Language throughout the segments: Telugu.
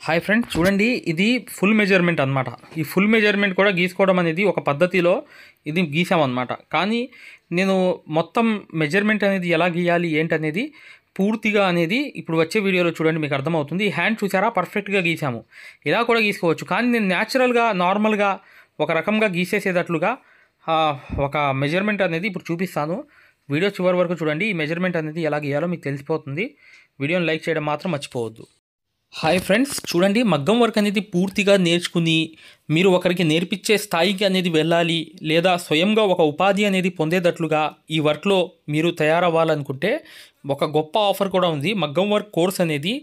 హాయ్ ఫ్రెండ్స్, చూడండి ఇది ఫుల్ మెజర్మెంట్ అనమాట. ఈ ఫుల్ మెజర్మెంట్ కూడా గీసుకోవడం అనేది ఒక పద్ధతిలో ఇది గీసామన్నమాట. కానీ నేను మొత్తం మెజర్మెంట్ అనేది ఎలా గీయాలి ఏంటనేది పూర్తిగా అనేది ఇప్పుడు వచ్చే వీడియోలో చూడండి, మీకు అర్థమవుతుంది. ఈ హ్యాండ్ చూసారా, పర్ఫెక్ట్గా గీసాము. ఇలా కూడా గీసుకోవచ్చు, కానీ నేను న్యాచురల్గా నార్మల్గా ఒక రకంగా గీసేసేటట్లుగా ఒక మెజర్మెంట్ అనేది ఇప్పుడు చూపిస్తాను. వీడియో చివరి వరకు చూడండి. ఈ మెజర్మెంట్ అనేది ఎలా గీయాలో మీకు తెలిసిపోతుంది. వీడియోని లైక్ చేయడం మాత్రం మర్చిపోవద్దు. హాయ్ ఫ్రెండ్స్, చూడండి మగ్గం వర్క్ అనేది పూర్తిగా నేర్చుకుని మీరు ఒకరికి నేర్పించే స్థాయికి అనేది వెళ్ళాలి, లేదా స్వయంగా ఒక ఉపాధి అనేది పొందేటట్లుగా ఈ వర్క్లో మీరు తయారవ్వాలనుకుంటే ఒక గొప్ప ఆఫర్ కూడా ఉంది. మగ్గం వర్క్ కోర్స్ అనేది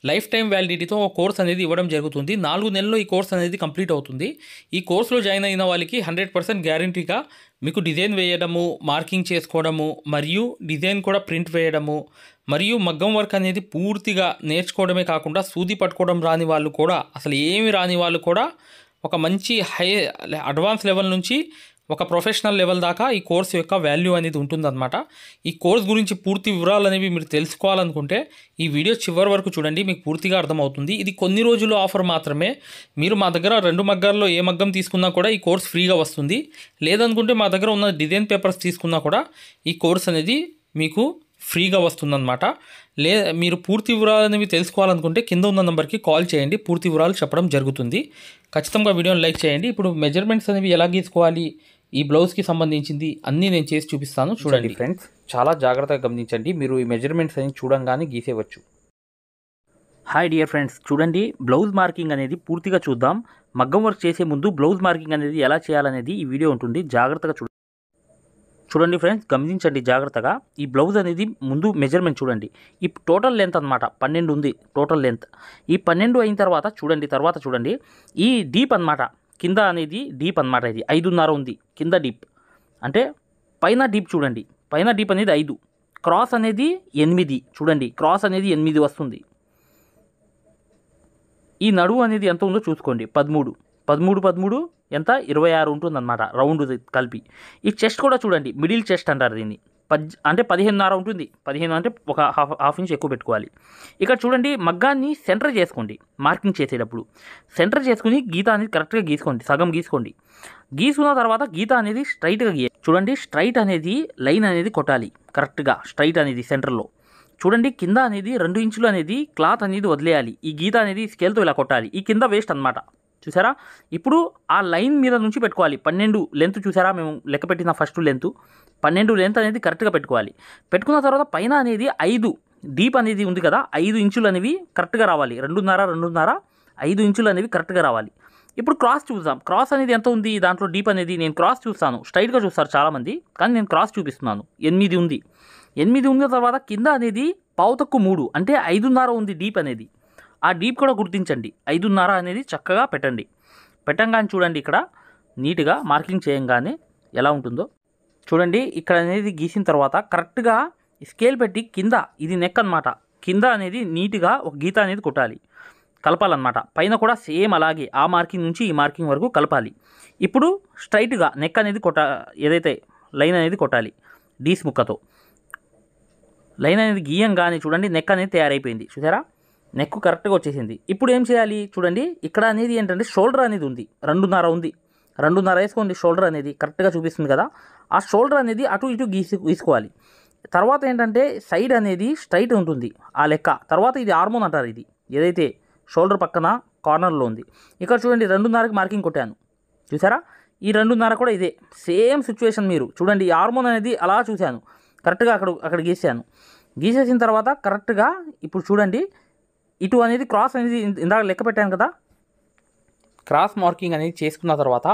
లైఫ్ టైం వ్యాలిడిటీతో ఒక కోర్స్ అనేది ఇవ్వడం జరుగుతుంది. 4 నెలల్లో ఈ కోర్స్ అనేది కంప్లీట్ అవుతుంది. ఈ కోర్సులో జాయిన్ అయిన వాళ్ళకి 100% గ్యారంటీగా మీకు డిజైన్ వేయడము, మార్కింగ్ చేసుకోవడము, మరియు డిజైన్ కూడా ప్రింట్ వేయడము, మరియు మగ్గం వర్క్ అనేది పూర్తిగా నేర్చుకోవడమే కాకుండా సూది పట్టుకోవడం రాని వాళ్ళు కూడా, అసలు ఏమి రాని వాళ్ళు కూడా ఒక మంచి అడ్వాన్స్ లెవెల్ నుంచి ఒక ప్రొఫెషనల్ లెవెల్ దాకా ఈ కోర్స్ యొక్క వాల్యూ అనేది ఉంటుందన్నమాట. ఈ కోర్స్ గురించి పూర్తి వివరాలు అనేవి మీరు తెలుసుకోవాలనుకుంటే ఈ వీడియో చివరి వరకు చూడండి, మీకు పూర్తిగా అర్థమవుతుంది. ఇది కొన్ని రోజులు ఆఫర్ మాత్రమే. మీరు మా దగ్గర 2 మగ్గాల్లో ఏ మగ్గం తీసుకున్నా కూడా ఈ కోర్స్ ఫ్రీగా వస్తుంది. లేదనుకుంటే మా దగ్గర ఉన్న డిజైన్ పేపర్స్ తీసుకున్నా కూడా ఈ కోర్స్ అనేది మీకు ఫ్రీగా వస్తుందన్నమాట. మీరు పూర్తి వివరాలు అనేవి తెలుసుకోవాలనుకుంటే కింద ఉన్న నెంబర్కి కాల్ చేయండి, పూర్తి వివరాలు చెప్పడం జరుగుతుంది. ఖచ్చితంగా వీడియోని లైక్ చేయండి. ఇప్పుడు మెజర్మెంట్స్ అనేవి ఎలా గీసుకోవాలి, ఈ బ్లౌజ్కి సంబంధించింది అన్నీ నేను చేసి చూపిస్తాను. చూడండి ఫ్రెండ్స్, చాలా జాగ్రత్తగా గమనించండి. మీరు ఈ మెజర్మెంట్స్ అనేవి చూడంగానే గీసేవచ్చు. హాయ్ డియర్ ఫ్రెండ్స్, చూడండి బ్లౌజ్ మార్కింగ్ అనేది పూర్తిగా చూద్దాం. మగ్గం వర్క్ చేసే ముందు బ్లౌజ్ మార్కింగ్ అనేది ఎలా చేయాలనేది ఈ వీడియో ఉంటుంది. జాగ్రత్తగా చూడండి ఫ్రెండ్స్, గమనించండి జాగ్రత్తగా. ఈ బ్లౌజ్ అనేది ముందు మెజర్మెంట్ చూడండి. ఈ టోటల్ లెంత్ అనమాట 12 ఉంది టోటల్ లెంత్. ఈ 12 అయిన తర్వాత చూడండి ఈ డీప్ అనమాట, కింద అనేది డీప్ అనమాట. ఇది 5.5 ఉంది కింద డీప్, అంటే పైన డీప్ చూడండి. పైన డీప్ అనేది 5, క్రాస్ అనేది 8. చూడండి క్రాస్ అనేది 8 వస్తుంది. ఈ నడువు అనేది ఎంత ఉందో చూసుకోండి, 13 ఎంత 26 ఉంటుందన్నమాట, రౌండ్ కలిపి. ఈ చెస్ట్ కూడా చూడండి, మిడిల్ చెస్ట్ అంటారు దీన్ని. అంటే 15.5 ఉంటుంది. 15 అంటే ఒక హాఫ్ ఇంచ్ ఎక్కువ పెట్టుకోవాలి. ఇక్కడ చూడండి మగ్గాన్ని సెంటర్ చేసుకోండి. మార్కింగ్ చేసేటప్పుడు సెంటర్ చేసుకుని గీత అనేది కరెక్ట్గా గీసుకోండి, సగం గీసుకోండి. గీసుకున్న తర్వాత గీత అనేది స్ట్రైట్గా చూడండి. స్ట్రైట్ అనేది లైన్ అనేది కొట్టాలి కరెక్ట్గా, స్ట్రైట్ అనేది సెంటర్లో. చూడండి కింద అనేది 2 ఇంచులు అనేది క్లాత్ అనేది వదిలేయాలి. ఈ గీత అనేది స్కేల్తో ఇలా కొట్టాలి. ఈ కింద వేస్ట్ అనమాట, చూసారా. ఇప్పుడు ఆ లైన్ మీద నుంచి పెట్టుకోవాలి. 12 లెంత్ చూసారా, మేము లెక్క పెట్టిన ఫస్ట్ లెంత్ 12 లెంత్ అనేది కరెక్ట్గా పెట్టుకోవాలి. పెట్టుకున్న తర్వాత పైన అనేది 5 డీప్ అనేది ఉంది కదా, 5 ఇంచులు అనేవి కరెక్ట్గా రావాలి. 2.5 5 ఇంచులు అనేవి కరెక్ట్గా రావాలి. ఇప్పుడు క్రాస్ చూద్దాం. క్రాస్ అనేది ఎంత ఉంది దాంట్లో డీప్ అనేది. నేను క్రాస్ చూస్తాను, స్ట్రైట్గా చూస్తారు చాలామంది, కానీ నేను క్రాస్ చూపిస్తున్నాను. 8 ఉంది. 8 ఉన్న తర్వాత కింద అనేది 3.5 అంటే 5.5 ఉంది డీప్ అనేది. ఆ డీప్ కూడా గుర్తించండి. 5.5 అనేది చక్కగా పెట్టంగానే చూడండి, ఇక్కడ నీట్గా మార్కింగ్ చేయంగానే ఎలా ఉంటుందో చూడండి. ఇక్కడ అనేది గీసిన తర్వాత కరెక్ట్గా స్కేల్ పెట్టి కింద, ఇది నెక్ అనమాట, కింద అనేది నీట్గా ఒక గీత అనేది కొట్టాలి, కలపాలన్నమాట. పైన కూడా సేమ్ అలాగే ఆ మార్కింగ్ నుంచి ఈ మార్కింగ్ వరకు కలపాలి. ఇప్పుడు స్ట్రైట్గా నెక్ అనేది ఏదైతే లైన్ అనేది కొట్టాలి. డీస్ ముక్కతో లైన్ అనేది గీయంగానే చూడండి నెక్ అనేది తయారైపోయింది. చూసారా, నెక్ కరెక్ట్గా వచ్చేసింది. ఇప్పుడు ఏం చేయాలి చూడండి, ఇక్కడ అనేది ఏంటంటే షోల్డర్ అనేది ఉంది, 2.5 ఉంది. 2.5 వేసుకోండి. షోల్డర్ అనేది కరెక్ట్గా చూపిస్తుంది కదా, ఆ షోల్డర్ అనేది అటు ఇటు గీసుకోవాలి. తర్వాత ఏంటంటే సైడ్ అనేది స్ట్రైట్ ఉంటుంది ఆ లెక్క. తర్వాత ఇది హార్మోన్ అంటారు, ఇది ఏదైతే షోల్డర్ పక్కన కార్నర్లో ఉంది. ఇక్కడ చూడండి 2.5కి మార్కింగ్ కొట్టాను, చూసారా. ఈ 2.5 కూడా ఇదే సేమ్ సిచ్యువేషన్. మీరు చూడండి ఈ హార్మోన్ అనేది అలా చూశాను, కరెక్ట్గా అక్కడ గీసేసిన తర్వాత కరెక్ట్గా ఇప్పుడు చూడండి ఇటు అనేది క్రాస్ అనేది ఇందాక లెక్క పెట్టాను కదా, క్రాస్ మార్కింగ్ అనేది చేసుకున్న తర్వాత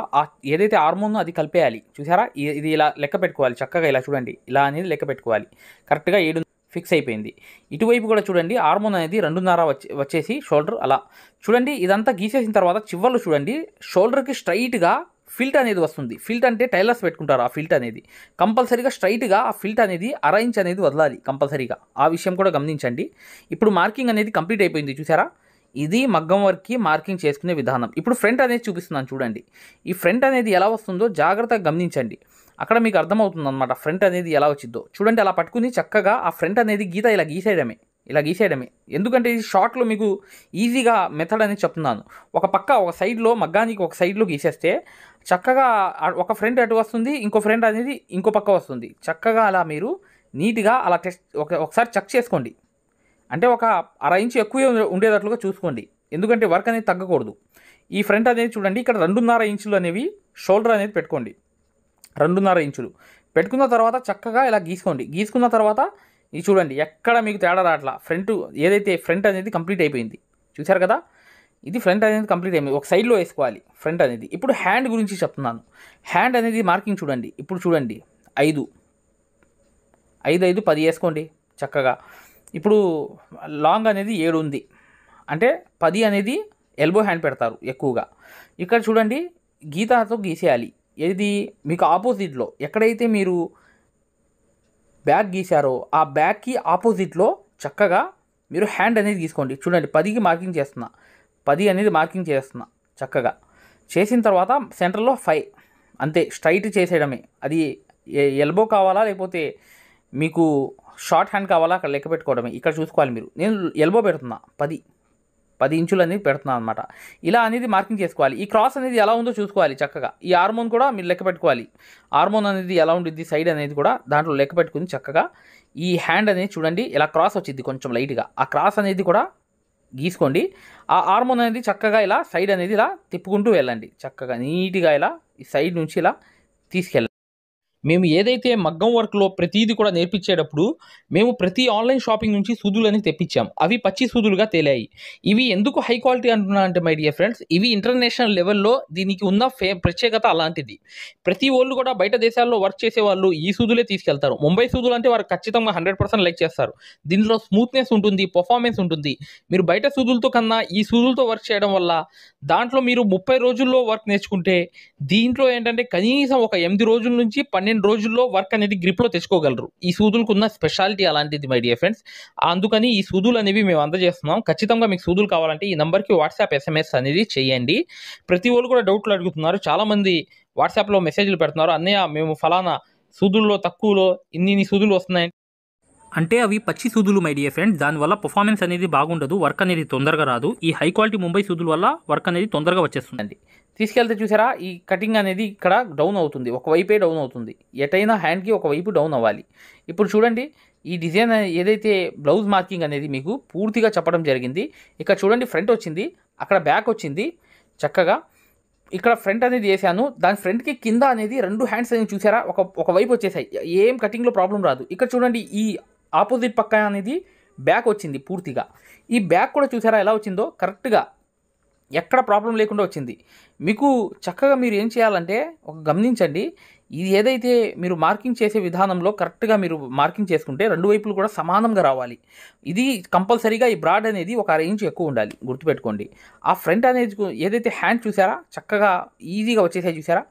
ఏదైతే హార్మోన్ అది కలిపేయాలి. చూసారా, ఇది ఇలా లెక్క పెట్టుకోవాలి చక్కగా. ఇలా చూడండి, ఇలా అనేది లెక్క పెట్టుకోవాలి. కరెక్ట్గా 7 ఫిక్స్ అయిపోయింది. ఇటువైపు కూడా చూడండి హార్మోన్ అనేది 2.5 వచ్చేసి షోల్డర్ అలా చూడండి. ఇదంతా గీసేసిన తర్వాత చివర్లో చూడండి షోల్డర్కి స్ట్రైట్గా ఫిల్ట్ అనేది వస్తుంది. ఫిల్ట్ అంటే టైలర్స్ పెట్టుకుంటారు. ఆ ఫిల్ట్ అనేది కంపల్సరీగా స్ట్రైట్గా ఆ ఫిల్ట్ అనేది 1/2 ఇంచ్ అనేది వదలాలి కంపల్సరీగా. ఆ విషయం కూడా గమనించండి. ఇప్పుడు మార్కింగ్ అనేది కంప్లీట్ అయిపోయింది. చూసారా, ఇది మగ్గం వర్క్కి మార్కింగ్ చేసుకునే విధానం. ఇప్పుడు ఫ్రంట్ అనేది చూపిస్తున్నాను చూడండి. ఈ ఫ్రంట్ అనేది ఎలా వస్తుందో జాగ్రత్తగా గమనించండి. అక్కడ మీకు అర్థమవుతుంది అనమాట ఫ్రంట్ అనేది ఎలా వచ్చిందో. చూడండి అలా పట్టుకుని చక్కగా ఆ ఫ్రంట్ అనేది గీత ఇలా గీసేయడమే. ఇలా గీసేయడమే. ఎందుకంటే ఇది షార్ట్లో మీకు ఈజీగా మెథడ్ అనేది చెప్తున్నాను. ఒక సైడ్లో మగ్గానికి ఒక సైడ్లో గీసేస్తే చక్కగా ఒక ఫ్రంట్ అటు వస్తుంది, ఇంకో ఫ్రంట్ అనేది ఇంకో పక్క వస్తుంది. చక్కగా అలా మీరు నీట్గా అలా ఒకసారి చెక్ చేసుకోండి. అంటే ఒక అర ఇంచు ఎక్కువే ఉండేటట్లుగా చూసుకోండి, ఎందుకంటే వర్క్ అనేది తగ్గకూడదు. ఈ ఫ్రంట్ అనేది చూడండి, ఇక్కడ 2.5 ఇంచులు అనేవి షోల్డర్ అనేది పెట్టుకోండి. 2.5 ఇంచులు పెట్టుకున్న తర్వాత చక్కగా ఇలా గీసుకోండి. గీసుకున్న తర్వాత ఇది చూడండి, ఎక్కడ మీకు తేడా రాట్లా. ఫ్రంట్ అనేది కంప్లీట్ అయిపోయింది. చూశారు కదా, ఇది ఫ్రంట్ అనేది కంప్లీట్ అయిపోయింది. ఒక సైడ్లో వేసుకోవాలి ఫ్రంట్ అనేది. ఇప్పుడు హ్యాండ్ గురించి చెప్తున్నాను. హ్యాండ్ అనేది మార్కింగ్ చూడండి. ఇప్పుడు చూడండి 5, 10 వేసుకోండి చక్కగా. ఇప్పుడు లాంగ్ అనేది 7 ఉంది, అంటే 10 అనేది ఎల్బో హ్యాండ్ పెడతారు ఎక్కువగా. ఇక్కడ చూడండి గీతతో గీసేయాలి. ఏది మీకు ఆపోజిట్లో ఎక్కడైతే మీరు బ్యాక్ గీశారో ఆ బ్యాక్కి ఆపోజిట్లో చక్కగా మీరు హ్యాండ్ అనేది గీసుకోండి. చూడండి 10కి మార్కింగ్ చేస్తున్నా, 10 అనేది మార్కింగ్ చేస్తున్నా చక్కగా. చేసిన తర్వాత సెంటర్లో 5 అంతే, స్ట్రైట్ చేసేయడమే. అది ఎల్బో కావాలా లేకపోతే మీకు షార్ట్ హ్యాండ్ కావాలా అక్కడ లెక్క పెట్టుకోవడమే. ఇక్కడ చూసుకోవాలి మీరు. నేను ఎల్బో పెడుతున్నా, 10 ఇంచులు అనేది పెడుతున్నాను అనమాట. ఇలా అనేది మార్కింగ్ చేసుకోవాలి. ఈ క్రాస్ అనేది ఎలా ఉందో చూసుకోవాలి చక్కగా. ఈ హార్మోన్ కూడా మీరు లెక్క పెట్టుకోవాలి. హార్మోన్ అనేది ఎలా ఉంటుంది సైడ్ అనేది కూడా దాంట్లో లెక్క పెట్టుకుని చక్కగా ఈ హ్యాండ్ అనేది చూడండి ఇలా క్రాస్ వచ్చింది కొంచెం లైట్గా. ఆ క్రాస్ అనేది కూడా గీసుకోండి. ఆ హార్మోన్ అనేది చక్కగా ఇలా సైడ్ అనేది ఇలా తిప్పుకుంటూ వెళ్ళండి. చక్కగా నీట్గా ఇలా ఈ సైడ్ నుంచి ఇలా తీసుకెళ్ళండి. మేము ఏదైతే మగ్గం వర్క్లో ప్రతిదీ కూడా నేర్పించేటప్పుడు మేము ప్రతి ఆన్లైన్ షాపింగ్ నుంచి సూదులని తెప్పించాం. అవి పచ్చి సూదులుగా తేలాయి. ఇవి ఎందుకు హై క్వాలిటీ అంటున్నా అంటే మై డియర్ ఫ్రెండ్స్, ఇవి ఇంటర్నేషనల్ లెవెల్లో దీనికి ఉన్న ప్రత్యేకత అలాంటిది. ప్రతి వాళ్ళు కూడా బయట దేశాల్లో వర్క్ చేసే వాళ్ళు ఈ సూదులే తీసుకెళ్తారు. ముంబై సూదులు అంటే వారు ఖచ్చితంగా 100% లైక్ చేస్తారు. దీనిలో స్మూత్నెస్ ఉంటుంది, పర్ఫార్మెన్స్ ఉంటుంది. మీరు బయట సూదులతో కన్నా ఈ సూదులతో వర్క్ చేయడం వల్ల దాంట్లో మీరు 30 రోజుల్లో వర్క్ నేర్చుకుంటే దీంట్లో ఏంటంటే కనీసం ఒక 8 రోజుల నుంచి 12 రోజుల్లో వర్క్ అనేది గ్రిప్లో తెచ్చుకోగలరు. ఈ సూదులకు ఉన్న స్పెషాలిటీ అలాంటిది మై డియర్ ఫ్రెండ్స్. అందుకని ఈ సూదులు అనేవి మేము అందజేస్తున్నాం. ఖచ్చితంగా మీకు సూదులు కావాలంటే ఈ నెంబర్కి వాట్సాప్ SMS అనేది చేయండి. ప్రతి వాళ్ళు కూడా డౌట్లు అడుగుతున్నారు. చాలామంది వాట్సాప్లో మెసేజ్లు పెడుతున్నారు, అన్నయ్య మేము ఫలానా సూదుల్లో తక్కువలో ఇన్ని సూదులు వస్తున్నాయి అంటే అవి పచ్చి సూదులు మై డియర్ ఫ్రెండ్స్. దానివల్ల పర్ఫార్మెన్స్ అనేది బాగుండదు, వర్క్ అనేది తొందరగా రాదు. ఈ హై క్వాలిటీ ముంబై సూదుల వల్ల వర్క్ అనేది తొందరగా వచ్చేస్తుందండి. తీసుకెళ్తే చూసారా ఈ కటింగ్ అనేది ఇక్కడ డౌన్ అవుతుంది, ఒకవైపే డౌన్ అవుతుంది. ఎటైనా హ్యాండ్కి ఒకవైపు డౌన్ అవ్వాలి. ఇప్పుడు చూడండి ఈ డిజైన్ ఏదైతే బ్లౌజ్ మార్కింగ్ అనేది మీకు పూర్తిగా చెప్పడం జరిగింది. ఇక్కడ చూడండి ఫ్రంట్ వచ్చింది, అక్కడ బ్యాక్ వచ్చింది చక్కగా. ఇక్కడ ఫ్రంట్ అనేది వేసాను, దాని ఫ్రంట్కి కింద అనేది 2 హ్యాండ్స్ అనేది చూసారా ఒకవైపు వచ్చేసాయి. ఏం కటింగ్లో ప్రాబ్లం రాదు. ఇక్కడ చూడండి ఈ ఆపోజిట్ పక్క అనేది బ్యాక్ వచ్చింది పూర్తిగా. ఈ బ్యాక్ కూడా చూసారా ఎలా వచ్చిందో కరెక్ట్గా, ఎక్కడ ప్రాబ్లం లేకుండా వచ్చింది. మీకు చక్కగా మీరు ఏం చేయాలంటే గమనించండి, ఇది ఏదైతే మీరు మార్కింగ్ చేసే విధానంలో కరెక్ట్గా మీరు మార్కింగ్ చేసుకుంటే 2 వైపులు కూడా సమానంగా రావాలి. ఇది కంపల్సరీగా ఈ బ్రాడ్ అనేది ఒక 1/2 ఇంచు ఎక్కువ ఉండాలి, గుర్తుపెట్టుకోండి. ఆ ఫ్రంట్ అనేది ఏదైతే హ్యాండ్ చూసారా చక్కగా ఈజీగా వచ్చేసాయి చూసారా.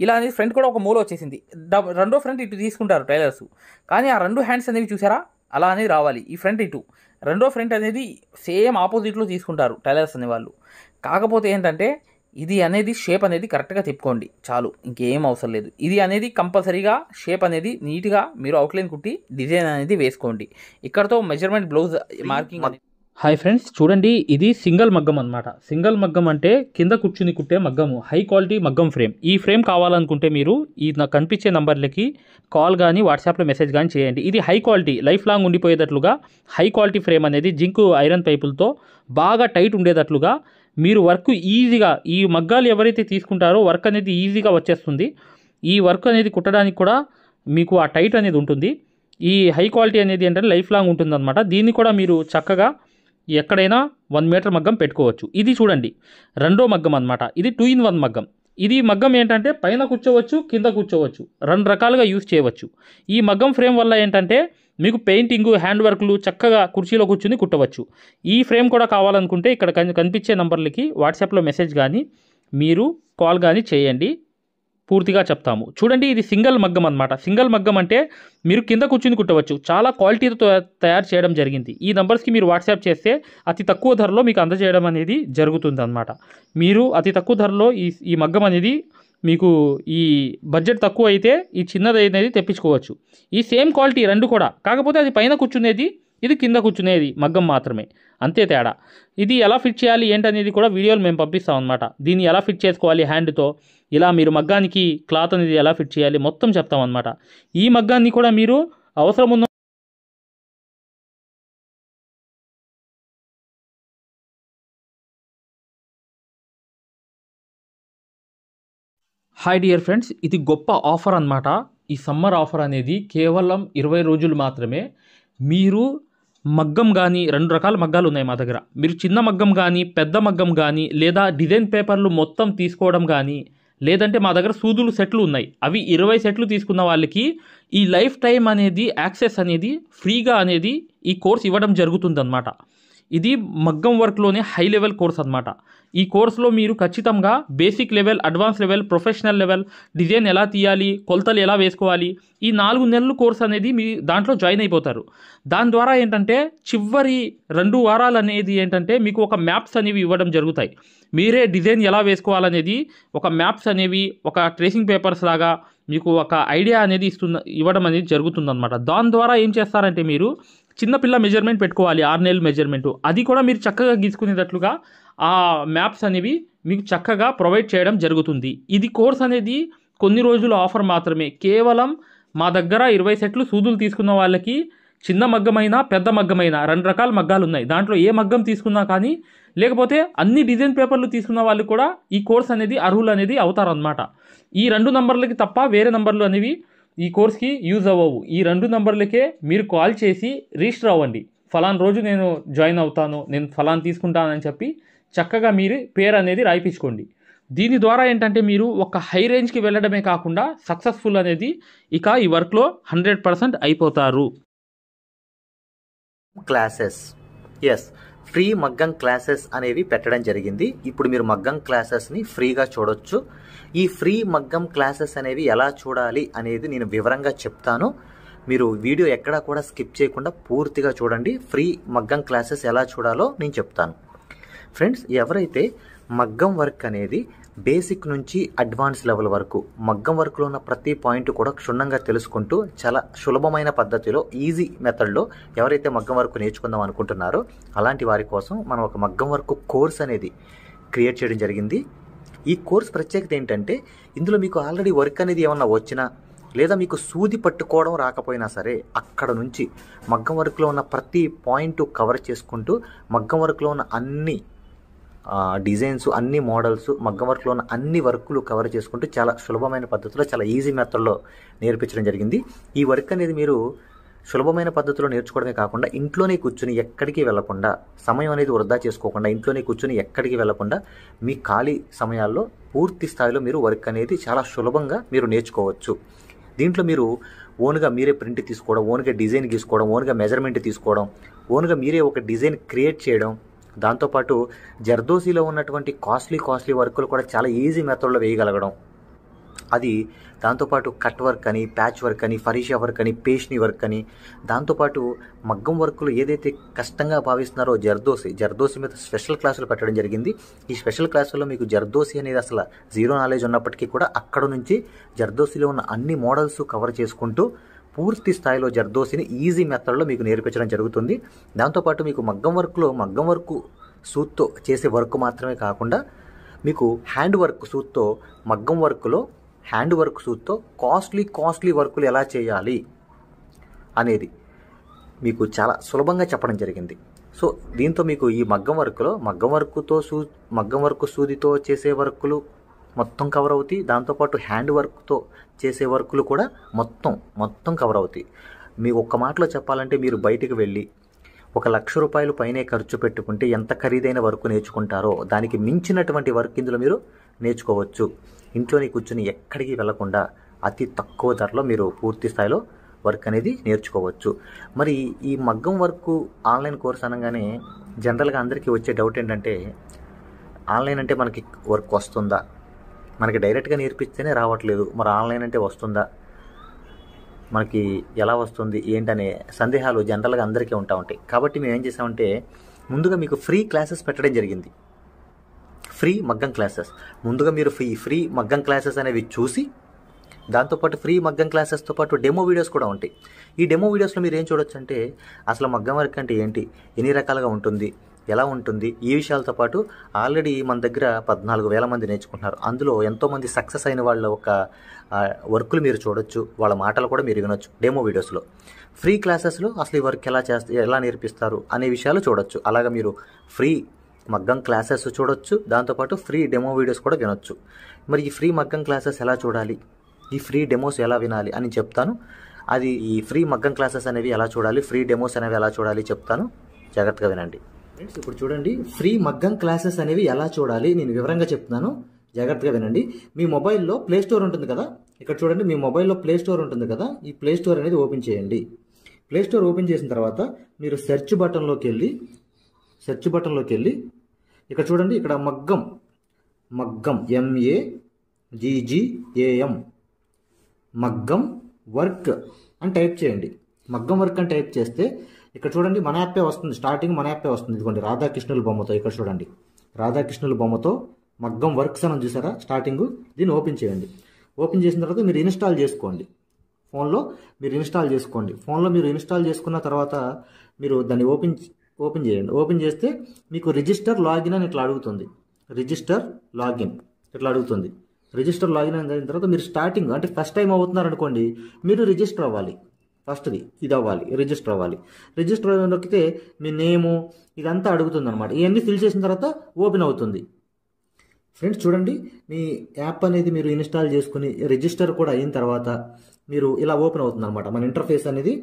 ఇలా అనేది ఫ్రంట్ కూడా ఒక మూల వచ్చేసింది. రెండో ఫ్రంట్ ఇటు తీసుకుంటారు టైలర్స్, కానీ ఆ 2 హ్యాండ్స్ అనేవి చూసారా అలా అనేది రావాలి. ఈ ఫ్రంట్ ఇటు, రెండో ఫ్రంట్ అనేది సేమ్ ఆపోజిట్లో తీసుకుంటారు టైలర్స్ అనేవాళ్ళు. కాకపోతే ఏంటంటే ఇది అనేది షేప్ అనేది కరెక్ట్గా తిప్పుకోండి చాలు, ఇంకేం అవసరం లేదు. ఇది అనేది కంపల్సరీగా షేప్ అనేది నీట్గా మీరు అవుట్లైన్ కుట్టి డిజైన్ అనేది వేసుకోండి. ఇక్కడతో మెజర్మెంట్ బ్లౌజ్ మార్కింగ్ అనేది. హాయ్ ఫ్రెండ్స్, చూడండి ఇది సింగిల్ మగ్గం అనమాట. సింగిల్ మగ్గం అంటే కింద కూర్చుని కుట్టే మగ్గము, హై క్వాలిటీ మగ్గం ఫ్రేమ్. ఈ ఫ్రేమ్ కావాలనుకుంటే మీరు ఈ నాకు కనిపించే నంబర్లకి కాల్ కానీ వాట్సాప్లో మెసేజ్ కానీ చేయండి. ఇది హై క్వాలిటీ, లైఫ్ లాంగ్ ఉండిపోయేటట్లుగా హై క్వాలిటీ ఫ్రేమ్ అనేది జింక్ ఐరన్ పైపులతో బాగా టైట్ ఉండేటట్లుగా మీరు వర్క్ ఈజీగా, ఈ మగ్గాలు ఎవరైతే తీసుకుంటారో వర్క్ అనేది ఈజీగా వచ్చేస్తుంది. ఈ వర్క్ అనేది కుట్టడానికి కూడా మీకు ఆ టైట్ అనేది ఉంటుంది. ఈ హై క్వాలిటీ అనేది ఏంటంటే లైఫ్ లాంగ్ ఉంటుందన్నమాట. దీన్ని కూడా మీరు చక్కగా ఎక్కడైనా 1 మీటర్ మగ్గం పెట్టుకోవచ్చు. ఇది చూడండి రెండో మగ్గం అనమాట. ఇది 2 in 1 మగ్గం. ఇది మగ్గం ఏంటంటే పైన కూర్చోవచ్చు, కింద కూర్చోవచ్చు, 2 రకాలుగా యూజ్ చేయవచ్చు. ఈ మగ్గం ఫ్రేమ్ వల్ల ఏంటంటే మీకు పెయింటింగ్, హ్యాండ్ వర్క్లు చక్కగా కుర్చీలో కూర్చుని కుట్టవచ్చు. ఈ ఫ్రేమ్ కూడా కావాలనుకుంటే ఇక్కడ కనిపించే నంబర్లకి వాట్సాప్లో మెసేజ్ కానీ మీరు కాల్ కానీ చేయండి, పూర్తిగా చెప్తాము. చూడండి ఇది సింగిల్ మగ్గం అనమాట. సింగిల్ మగ్గం అంటే మీరు కింద కూర్చుని కుట్టవచ్చు. చాలా క్వాలిటీతో తయారు చేయడం జరిగింది. ఈ నెంబర్స్కి మీరు వాట్సాప్ చేస్తే అతి తక్కువ ధరలో మీకు అందజేయడం అనేది జరుగుతుంది అనమాట. మీరు అతి తక్కువ ధరలో ఈ మగ్గం అనేది మీకు ఈ బడ్జెట్ తక్కువ అయితే ఈ చిన్నది అనేది తెప్పించుకోవచ్చు. ఈ సేమ్ క్వాలిటీ 2 కూడా, కాకపోతే అది పైన కూర్చునేది ఇది కింద కూర్చునేది మగ్గం మాత్రమే, అంతే తేడా. ఇది ఎలా ఫిట్ చేయాలి ఏంటనేది కూడా వీడియోలు మేము పంపిస్తాం అనమాట. దీన్ని ఎలా ఫిట్ చేసుకోవాలి హ్యాండ్తో, ఇలా మీరు మగ్గానికి క్లాత్ అనేది ఎలా ఫిట్ చేయాలి మొత్తం చెప్తాం అనమాట. ఈ మగ్గాన్ని కూడా మీరు అవసరం ఉన్న హాయ్ డియర్ ఫ్రెండ్స్, ఇది గొప్ప ఆఫర్ అన్నమాట. ఈ సమ్మర్ ఆఫర్ అనేది కేవలం 20 రోజులు మాత్రమే. మీరు మగ్గం కానీ 2 రకాల మగ్గాలు ఉన్నాయి మా దగ్గర. మీరు చిన్న మగ్గం కానీ పెద్ద మగ్గం కానీ లేదా డిజైన్ పేపర్లు మొత్తం తీసుకోవడం కానీ, లేదంటే మా దగ్గర సూదులు సెట్లు ఉన్నాయి, అవి 20 సెట్లు తీసుకున్న వాళ్ళకి ఈ లైఫ్ టైం అనేది యాక్సెస్ అనేది ఫ్రీగా అనేది ఈ కోర్స్ ఇవ్వడం జరుగుతుందన్నమాట. ఇది మగ్గం వర్క్లోనే హై లెవెల్ కోర్స్ అనమాట. ఈ కోర్సులో మీరు ఖచ్చితంగా basic level, advance level, professional level, design ఎలా తీయాలి, కొలతలు ఎలా వేసుకోవాలి, ఈ 4 నెలలు కోర్స్ అనేది మీ దాంట్లో జాయిన్ అయిపోతారు. దాని ద్వారా ఏంటంటే చివరి 2 వారాలు అనేది ఏంటంటే మీకు ఒక మ్యాప్స్ అనేవి ఇవ్వడం జరుగుతాయి. మీరే డిజైన్ ఎలా వేసుకోవాలనేది ఒక మ్యాప్స్ అనేవి, ఒక ట్రేసింగ్ పేపర్స్ లాగా మీకు ఒక ఐడియా అనేది ఇవ్వడం అనేది జరుగుతుందన్నమాట. దాని ద్వారా ఏం చేస్తారంటే మీరు చిన్నపిల్ల మెజర్మెంట్ పెట్టుకోవాలి, 6 నెలలు మెజర్మెంటు, అది కూడా మీరు చక్కగా గీసుకునేటట్లుగా ఆ మ్యాప్స్ అనేవి మీకు చక్కగా ప్రొవైడ్ చేయడం జరుగుతుంది. ఇది కోర్స్ అనేది కొన్ని రోజుల ఆఫర్ మాత్రమే. కేవలం మా దగ్గర 20 సెట్లు సూదులు తీసుకున్న వాళ్ళకి చిన్న మగ్గమైన పెద్ద మగ్గమైన 2 రకాల మగ్గాలు ఉన్నాయి. దాంట్లో ఏ మగ్గం తీసుకున్నా కానీ, లేకపోతే అన్ని డిజైన్ పేపర్లు తీసుకున్న వాళ్ళు కూడా ఈ కోర్స్ అనేది అర్హులు అనేది అవుతారన్నమాట. ఈ 2 నంబర్లకి తప్ప వేరే నంబర్లు అనేవి ఈ కోర్స్కి యూజ్ అవ్వవు. ఈ 2 నంబర్లకే మీరు కాల్ చేసి రిజిస్టర్ అవ్వండి. ఫలానా రోజు నేను జాయిన్ అవుతాను, నేను ఫలానా తీసుకుంటానని చెప్పి చక్కగా మీరు పేరు అనేది రాయిపించుకోండి. దీని ద్వారా ఏంటంటే మీరు ఒక హై రేంజ్కి వెళ్ళడమే కాకుండా సక్సెస్ఫుల్ అనేది ఇక ఈ వర్క్లో 100% అయిపోతారు. క్లాసెస్, ఎస్, ఫ్రీ మగ్గం క్లాసెస్ అనేవి పెట్టడం జరిగింది. ఇప్పుడు మీరు మగ్గం క్లాసెస్ని ఫ్రీగా చూడొచ్చు. ఈ ఫ్రీ మగ్గం క్లాసెస్ అనేవి ఎలా చూడాలి అనేది నేను వివరంగా చెప్తాను. మీరు వీడియో ఎక్కడా కూడా స్కిప్ చేయకుండా పూర్తిగా చూడండి. ఫ్రీ మగ్గం క్లాసెస్ ఎలా చూడాలో నేను చెప్తాను. ఫ్రెండ్స్, ఎవరైతే మగ్గం వర్క్ అనేది బేసిక్ నుంచి అడ్వాన్స్ లెవెల్ వరకు మగ్గం వర్క్లో ఉన్న ప్రతి పాయింట్ కూడా క్షుణ్ణంగా తెలుసుకుంటూ చాలా సులభమైన పద్ధతిలో, ఈజీ మెథడ్లో ఎవరైతే మగ్గం వర్క్ నేర్చుకుందాం అనుకుంటున్నారో అలాంటి వారి కోసం మనం ఒక మగ్గం వర్క్ కోర్స్ అనేది క్రియేట్ చేయడం జరిగింది. ఈ కోర్స్ ప్రత్యేకత ఏంటంటే ఇందులో మీకు ఆల్రెడీ వర్క్ అనేది ఏమన్నా వచ్చినా, లేదా మీకు సూది పట్టుకోవడం రాకపోయినా సరే, అక్కడ నుంచి మగ్గం వర్క్లో ఉన్న ప్రతి పాయింట్ కవర్ చేసుకుంటూ మగ్గం వర్క్లో ఉన్న అన్ని డిజైన్స్, అన్ని మోడల్స్, మగ్గం వర్క్లో ఉన్న అన్ని వర్కులు కవర్ చేసుకుంటూ చాలా సులభమైన పద్ధతిలో, చాలా ఈజీ మెథడ్లో నేర్పించడం జరిగింది. ఈ వర్క్ అనేది మీరు సులభమైన పద్ధతిలో నేర్చుకోవడమే కాకుండా ఇంట్లోనే కూర్చుని ఎక్కడికి వెళ్లకుండా, సమయం అనేది వృధా చేసుకోకుండా ఇంట్లోనే కూర్చుని ఎక్కడికి వెళ్లకుండా మీ ఖాళీ సమయాల్లో పూర్తి స్థాయిలో మీరు వర్క్ అనేది చాలా సులభంగా మీరు నేర్చుకోవచ్చు. దీంట్లో మీరు ఓన్గా మీరే ప్రింట్ తీసుకోవడం, ఓన్గా డిజైన్ గీసుకోవడం, ఓన్గా మెజర్మెంట్ తీసుకోవడం, ఓన్గా మీరే ఒక డిజైన్ క్రియేట్ చేయడం, దాంతోపాటు జర్దోసీలో ఉన్నటువంటి కాస్ట్లీ వర్కులు కూడా చాలా ఈజీ మెథడ్లో వేయగలగడం, అది దాంతోపాటు కట్ వర్క్ అని, ప్యాచ్ వర్క్ అని, ఫరీషా వర్క్ అని, పేష్ని వర్క్ అని, దాంతోపాటు మగ్గం వర్కులు ఏదైతే కష్టంగా భావిస్తున్నారో జర్దోసి మీద స్పెషల్ క్లాసులు పెట్టడం జరిగింది. ఈ స్పెషల్ క్లాసుల్లో మీకు జర్దోసి అనేది అసలు జీరో నాలెడ్జ్ ఉన్నప్పటికీ కూడా అక్కడ నుంచి జర్దోసిలో ఉన్న అన్ని మోడల్స్ కవర్ చేసుకుంటూ పూర్తి స్థాయిలో జర్దోసిని ఈజీ మెథడ్లో మీకు నేర్పించడం జరుగుతుంది. దాంతోపాటు మీకు మగ్గం వర్క్ సూత్తో చేసే వర్క్ మాత్రమే కాకుండా మీకు హ్యాండ్ వర్క్ సూత్తో, మగ్గం వర్క్లో హ్యాండ్ వర్క్ సూత్తో కాస్ట్లీ వర్కులు ఎలా చేయాలి అనేది మీకు చాలా సులభంగా చెప్పడం జరిగింది. సో దీంతో మీకు ఈ మగ్గం వర్క్ సూదితో చేసే వర్కులు మొత్తం కవర్ అవుతాయి. దాంతోపాటు హ్యాండ్ వర్క్తో చేసే వర్కులు కూడా మొత్తం కవర్ అవుతాయి. మీ ఒక్క మాటలో చెప్పాలంటే మీరు బయటికి వెళ్ళి ₹1,00,000 పైనే ఖర్చు పెట్టుకుంటే ఎంత ఖరీదైన వర్క్ నేర్చుకుంటారో దానికి మించినటువంటి వర్క్ ఇందులో మీరు నేర్చుకోవచ్చు. ఇంట్లోనే కూర్చుని ఎక్కడికి వెళ్లకుండా అతి తక్కువ ధరలో మీరు పూర్తి స్థాయిలో వర్క్ అనేది నేర్చుకోవచ్చు. మరి ఈ మగ్గం వర్క్ ఆన్లైన్ కోర్స్ అనగానే జనరల్గా అందరికీ వచ్చే డౌట్ ఏంటంటే, ఆన్లైన్ అంటే మనకి వర్క్ వస్తుందా, మనకి డైరెక్ట్గా నేర్పిస్తేనే రావట్లేదు, మరి ఆన్లైన్ అంటే వస్తుందా, మనకి ఎలా వస్తుంది ఏంటనే సందేహాలు జనరల్గా అందరికీ ఉంటాయి. కాబట్టి మేము ఏం చేసామంటే ముందుగా మీకు ఫ్రీ క్లాసెస్ పెట్టడం జరిగింది. ఫ్రీ మగ్గం క్లాసెస్ ముందుగా మీరు ఫ్రీ మగ్గం క్లాసెస్ అనేవి చూసి, దాంతోపాటు ఫ్రీ మగ్గం క్లాసెస్తో పాటు డెమో వీడియోస్ కూడా ఉంటాయి. ఈ డెమో వీడియోస్లో మీరు ఏం చూడొచ్చు అంటే అసలు మగ్గం వర్క్ అంటే ఏంటి, ఎన్ని రకాలుగా ఉంటుంది, ఎలా ఉంటుంది, ఈ విషయాలతో పాటు ఆల్రెడీ మన దగ్గర 14,000 మంది నేర్చుకుంటున్నారు. అందులో ఎంతోమంది సక్సెస్ అయిన వాళ్ళ ఒక వర్కులు మీరు చూడొచ్చు, వాళ్ళ మాటలు కూడా మీరు వినొచ్చు డెమో వీడియోస్లో. ఫ్రీ క్లాసెస్లో అసలు ఈ వర్క్ ఎలా నేర్పిస్తారు అనే విషయాలు చూడొచ్చు. అలాగా మీరు ఫ్రీ మగ్గం క్లాసెస్ చూడొచ్చు, దాంతోపాటు ఫ్రీ డెమో వీడియోస్ కూడా వినొచ్చు. మరి ఈ ఫ్రీ మగ్గం క్లాసెస్ ఎలా చూడాలి, ఈ ఫ్రీ డెమోస్ ఎలా వినాలి అని చెప్తాను. అది ఈ ఫ్రీ మగ్గం క్లాసెస్ అనేవి ఎలా చూడాలి, ఫ్రీ డెమోస్ అనేవి ఎలా చూడాలి చెప్తాను, జాగ్రత్తగా వినండి. ఫ్రెండ్స్ ఇప్పుడు చూడండి, ఫ్రీ మగ్గం క్లాసెస్ అనేవి ఎలా చూడాలి నేను వివరంగా చెప్తున్నాను, జాగ్రత్తగా వినండి. మీ మొబైల్లో ప్లే స్టోర్ ఉంటుంది కదా, ఇక్కడ చూడండి మీ మొబైల్లో ప్లే స్టోర్ ఉంటుంది కదా, ఈ ప్లే స్టోర్ అనేది ఓపెన్ చేయండి. ప్లే స్టోర్ ఓపెన్ చేసిన తర్వాత మీరు సెర్చ్ బటన్లోకి వెళ్ళి ఇక్కడ చూడండి, ఇక్కడ మగ్గం MAGGAM మగ్గం వర్క్ అని టైప్ చేయండి. మగ్గం వర్క్ అని టైప్ చేస్తే ఇక్కడ చూడండి మన యాపే వస్తుంది, స్టార్టింగ్ మన యాపే వస్తుంది. ఇదిగోండి రాధాకృష్ణుల బొమ్మతో, ఇక్కడ చూడండి రాధాకృష్ణుల బొమ్మతో మగ్గం వర్క్స్ అని చూసారా స్టార్టింగ్, దీన్ని ఓపెన్ చేయండి. ఓపెన్ చేసిన తర్వాత మీరు ఇన్స్టాల్ చేసుకోండి. ఫోన్లో మీరు ఇన్స్టాల్ చేసుకున్న తర్వాత మీరు దాన్ని ఓపెన్ చేయండి. ఓపెన్ చేస్తే మీకు రిజిస్టర్ లాగిన్ అని ఇట్లా అడుగుతుంది. రిజిస్టర్ లాగిన్ అయిన తర్వాత మీరు స్టార్టింగ్ అంటే ఫస్ట్ టైం అవుతున్నారు అనుకోండి, మీరు రిజిస్టర్ అవ్వాలి. ఫస్ట్ది ఇది అవ్వాలి, రిజిస్టర్ అవ్వాలి. రిజిస్టర్ నొక్కితే మీ నేము ఇదంతా అడుగుతుంది అనమాట. ఇవన్నీ ఫిల్ చేసిన తర్వాత ఓపెన్ అవుతుంది. ఫ్రెండ్స్ చూడండి, మీ యాప్ అనేది మీరు ఇన్స్టాల్ చేసుకుని రిజిస్టర్ కూడా అయిన తర్వాత మీరు ఇలా ఓపెన్ అవుతుంది అనమాట. మన ఇంటర్ఫేస్ అనేది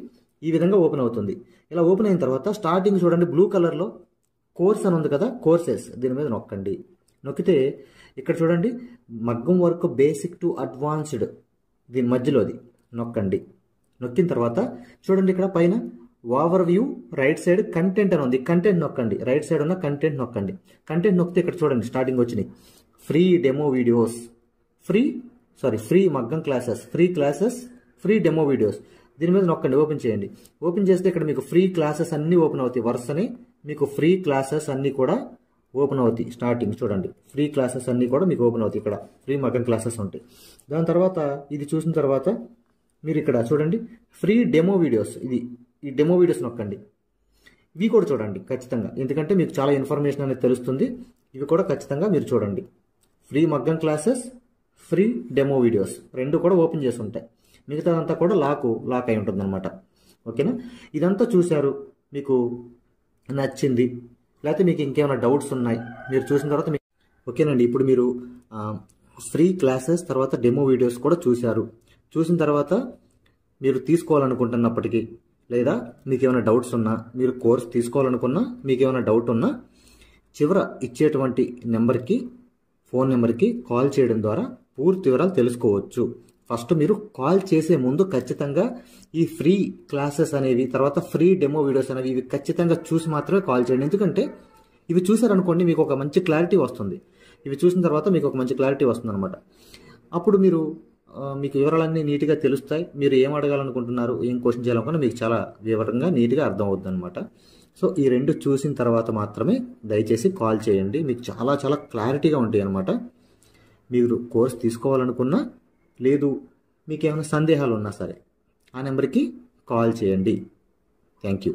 ఈ విధంగా ఓపెన్ అవుతుంది. ఇలా ఓపెన్ అయిన తర్వాత స్టార్టింగ్ చూడండి బ్లూ కలర్లో కోర్స్ అని ఉంది కదా, కోర్సెస్ దీని మీద నొక్కండి. నొక్కితే ఇక్కడ చూడండి మగ్గం వర్క్ బేసిక్ టు అడ్వాన్స్డ్, దీని మధ్యలోది నొక్కండి. నొక్కిన తర్వాత చూడండి ఇక్కడ పైన over view right side content అని ఉంది, కంటెంట్ నొక్కండి. రైట్ సైడ్ ఉన్న కంటెంట్ నొక్కండి. కంటెంట్ నొక్కితే ఇక్కడ చూడండి స్టార్టింగ్ వచ్చినాయి ఫ్రీ డెమో వీడియోస్, ఫ్రీ మగ్గం క్లాసెస్, ఫ్రీ డెమో వీడియోస్. దీని మీద నొక్కండి, ఓపెన్ చేయండి. ఓపెన్ చేస్తే ఇక్కడ మీకు ఫ్రీ క్లాసెస్ అన్నీ ఓపెన్ అవుతాయి. వరుసని మీకు ఫ్రీ క్లాసెస్ అన్నీ కూడా ఓపెన్ అవుతాయి. స్టార్టింగ్ చూడండి ఫ్రీ క్లాసెస్ అన్నీ కూడా మీకు ఓపెన్ అవుతాయి. ఇక్కడ ఫ్రీ మగ్గం క్లాసెస్ ఉంటాయి. దాని తర్వాత ఇది చూసిన తర్వాత మీరు ఇక్కడ చూడండి ఫ్రీ డెమో వీడియోస్, ఈ డెమో వీడియోస్ నొక్కండి. ఇవి కూడా చూడండి ఖచ్చితంగా, ఎందుకంటే మీకు చాలా ఇన్ఫర్మేషన్ అనేది తెలుస్తుంది. ఇవి కూడా ఖచ్చితంగా మీరు చూడండి. ఫ్రీ మగ్గం క్లాసెస్, ఫ్రీ డెమో వీడియోస్ రెండు కూడా ఓపెన్ చేసి ఉంటాయి. మిగతాదంతా కూడా లాక్ అయి ఉంటుంది అనమాట. ఓకేనా, ఇదంతా చూశారు, మీకు నచ్చింది, లేకపోతే మీకు ఇంకేమైనా డౌట్స్ ఉన్నాయి మీరు చూసిన తర్వాత ఓకేనండి. ఇప్పుడు మీరు ఫ్రీ క్లాసెస్ తర్వాత డెమో వీడియోస్ కూడా చూసిన తర్వాత మీరు తీసుకోవాలనుకుంటున్నప్పటికీ, లేదా మీకు ఏమైనా డౌట్స్ ఉన్నా, మీరు కోర్స్ తీసుకోవాలనుకున్నా, మీకు ఏమైనా డౌట్ ఉన్నా చివర ఇచ్చేటువంటి ఫోన్ నెంబర్కి కాల్ చేయడం ద్వారా పూర్తి వివరాలు తెలుసుకోవచ్చు. ఫస్ట్ మీరు కాల్ చేసే ముందు ఖచ్చితంగా ఈ ఫ్రీ క్లాసెస్ అనేవి, తర్వాత ఫ్రీ డెమో వీడియోస్ అనేవి ఇవి ఖచ్చితంగా చూసి మాత్రమే కాల్ చేయండి. ఎందుకంటే ఇవి చూసారనుకోండి మీకు ఒక మంచి క్లారిటీ వస్తుంది. ఇవి చూసిన తర్వాత మీకు ఒక మంచి క్లారిటీ వస్తుంది అనమాట. అప్పుడు మీకు వివరాలన్నీ నీట్గా తెలుస్తాయి. మీరు ఏం అడగాలనుకుంటున్నారు, ఏం క్వశ్చన్ చేయాలనుకున్నా మీకు చాలా వివరంగా నీట్గా అర్థం అవుతుంది అనమాట. సో ఈ రెండు చూసిన తర్వాత మాత్రమే దయచేసి కాల్ చేయండి. మీకు చాలా చాలా క్లారిటీగా ఉంటాయి అనమాట. మీరు కోర్స్ తీసుకోవాలనుకున్నా, లేదు మీకు ఏమైనా సందేహాలు ఉన్నా సరే ఆ నెంబర్కి కాల్ చేయండి. Thank you.